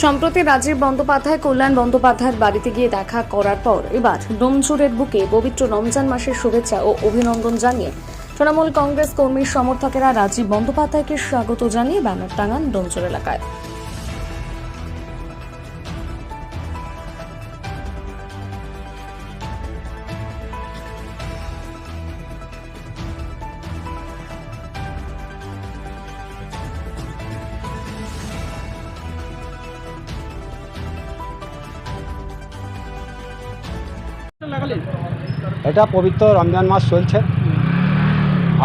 সম্প্রতি রাজীব বন্দ্যোপাধ্যায় কল্যাণ বন্দ্যোপাধ্যায়ের বাড়িতে গিয়ে দেখা করার পর এবার ডোমজুড়ের বুকে পবিত্র রমজান মাসের শুভেচ্ছা ও অভিনন্দন জানিয়ে তৃণমূল কংগ্রেস কর্মী সমর্থকেরা রাজীব বন্দ্যোপাধ্যায়কে স্বাগত জানিয়ে ব্যানার টাঙান ডোমজুড় এলাকায়। এটা পবিত্র রমজান মাস চলছে।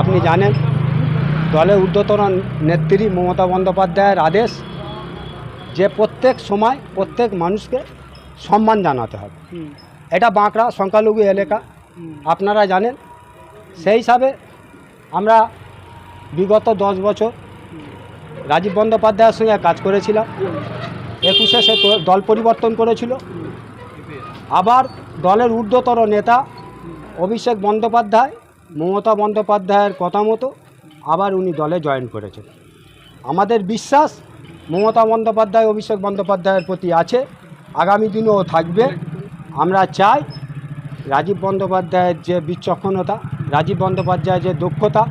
আপনি জানেন দলের ঊর্ধ্বতন নেত্রী মমতা বন্দ্যোপাধ্যায়ের আদেশ যে প্রত্যেক সময় প্রত্যেক মানুষকে সম্মান জানাতে হবে। এটা বাঁকড়া সংখ্যালঘু এলাকা, আপনারা জানেন। সেই হিসাবে আমরা বিগত 10 বছর রাজীব বন্দ্যোপাধ্যায়ের সঙ্গে কাজ করেছিলাম। 21-এ সে দল পরিবর্তন করেছিল। আবার দলের ঊর্ধ্বতর নেতা অভিষেক বন্দ্যোপাধ্যায় মমতা বন্দ্যোপাধ্যায়ের কথা মতো আবার উনি দলে জয়েন করেছেন। আমাদের বিশ্বাস মমতা বন্দ্যোপাধ্যায় অভিষেক বন্দ্যোপাধ্যায়ের প্রতি আছে, আগামী দিনেও থাকবে। আমরা চাই রাজীব বন্দ্যোপাধ্যায়ের যে বিচক্ষণতা, রাজীব বন্দ্যোপাধ্যায়ের যে দক্ষতা,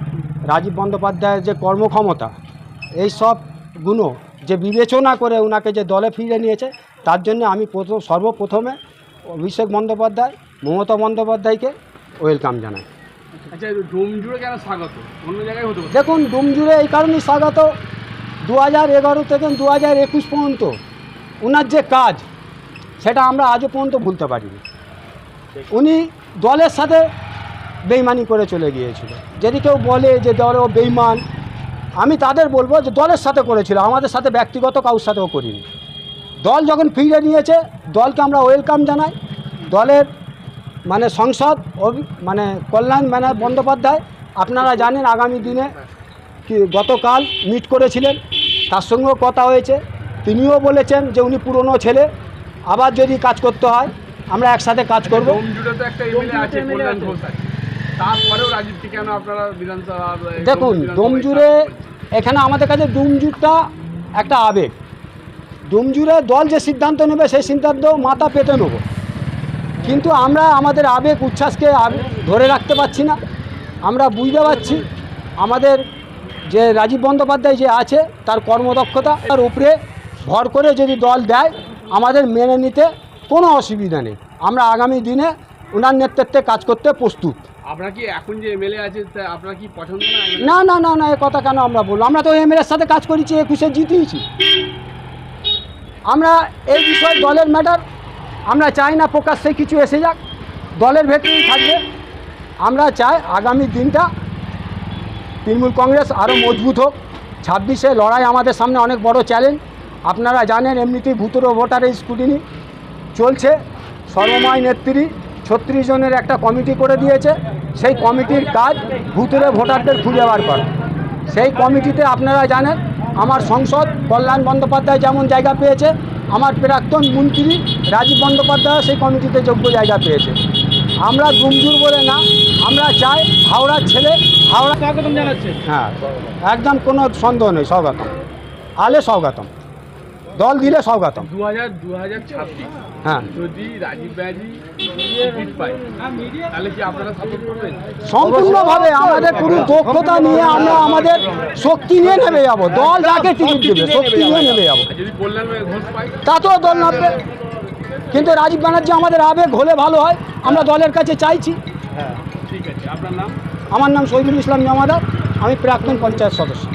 রাজীব বন্দ্যোপাধ্যায়ের যে কর্মক্ষমতা, এই সব গুণ যে বিবেচনা করে ওনাকে যে দলে ফিরে নিয়েছে, তার জন্য আমি সর্বপ্রথমে অভিষেক বন্দ্যোপাধ্যায় মমতা বন্দ্যোপাধ্যায়কে ওয়েলকাম জানাই। আচ্ছা, ডোমজুড়ে কেন স্বাগত? অন্য জায়গায় হতে পারে। দেখুন, ডোমজুড়ে এই কারণেই স্বাগত, 2011 থেকে 2021 পর্যন্ত ওনার যে কাজ সেটা আমরা আজও পর্যন্ত ভুলতে পারিনি। উনি দলের সাথে বেইমানি করে চলে গিয়েছিল। যদি কেউ বলে যে দলও বেইমান, আমি তাদের বলবো যে দলের সাথে করেছিল, আমাদের সাথে ব্যক্তিগত কারোর সাথেও করিনি। দল যখন ফিরে নিয়েছে দলকে আমরা ওয়েলকাম জানাই। দলের সংসদ কল্যাণ বন্দ্যোপাধ্যায় আপনারা জানেন আগামী দিনে কি গতকাল মিট করেছিলেন, তার সঙ্গেও কথা হয়েছে। তিনিও বলেছেন যে উনি পুরনো ছেলে, আবার যদি কাজ করতে হয় আমরা একসাথে কাজ করব। ডোমজুড়ে তো একটা এমএলএ আছে, কল্যাণ ঘোষ আছে, তারপরেও রাজীবকে কেন আপনারা বিধানসভা? দেখুন, ডোমজুড়ে এখানে আমাদের কাছে ডোমজুড়টা একটা আবেগ। ডোমজুড়ে দল যে সিদ্ধান্ত নেবে সেই সিদ্ধান্ত মাথা পেতে নেব, কিন্তু আমরা আমাদের আবেগ উচ্ছ্বাসকে ধরে রাখতে পারছি না। আমরা বুঝতে পারছি আমাদের যে রাজীব বন্দ্যোপাধ্যায় যে আছে তার কর্মদক্ষতা, তার উপরে ভর করে যদি দল দেয় আমাদের মেনে নিতে কোনো অসুবিধা নেই। আমরা আগামী দিনে ওনার নেতৃত্বে কাজ করতে প্রস্তুত। আপনার কি এখন যে এমএলএ আছে আপনার কি পছন্দ না? না না না, এ কথা কেন আমরা বলবো? আমরা তো এমএলএর সাথে কাজ করেছি, 21-এ জিতিয়েছি। আমরা এই বিষয়ে দলের ম্যাটার আমরা চাই না প্রকাশ্যে কিছু এসে যাক, দলের ভেতরেই থাকবে। আমরা চাই আগামী দিনটা তৃণমূল কংগ্রেস আরও মজবুত হোক। 26-এ লড়াই আমাদের সামনে অনেক বড় চ্যালেঞ্জ। আপনারা জানেন এমনিতেই ভূতর ভোটারের স্ক্রুটিনি চলছে। সর্বময় নেত্রী 36 জনের একটা কমিটি করে দিয়েছে। সেই কমিটির কাজ ভূতরে ভোটারদের খুঁজে বার করা। সেই কমিটিতে আপনারা জানেন আমার সংসদ কল্যাণ বন্দ্যোপাধ্যায় যেমন জায়গা পেয়েছে, আমার প্রাক্তন মন্ত্রী রাজীব বন্দ্যোপাধ্যায় সেই কমিটিতে যোগ্য জায়গা পেয়েছে। আমরা ডোমজুড় বলে না, আমরা চাই হাওড়ার ছেলে হাওড়া স্বাগতম জানাচ্ছে। হ্যাঁ, একদম কোনো সন্দেহ নেই, স্বাগতম আলে স্বাগতম, দল দিলে স্বাগতম। 2026 হ্যাঁ, যদি রাজীব ব্যানার্জি জিত পায় তাহলে কি আপনারা সাপোর্ট করবেন? সম্পূর্ণভাবে আমাদের কোনো দক্ষতা নিয়ে আমরা আমাদের শক্তি নিয়ে নেমে যাবো। দল যাকে টিকিট দেবে শক্তি নিয়ে নেমে যাবো। যদি কল্যাণ ঘোষ পায় তাতেও দল নামবে, কিন্তু রাজীব ব্যানার্জি আমাদের আবেগ হলে ভালো হয়, আমরা দলের কাছে চাইছি। হ্যাঁ, ঠিক আছে। আপনার নাম? আমার নাম শহীদুল ইসলাম জমাদার, আমি প্রাক্তন পঞ্চায়েত সদস্য।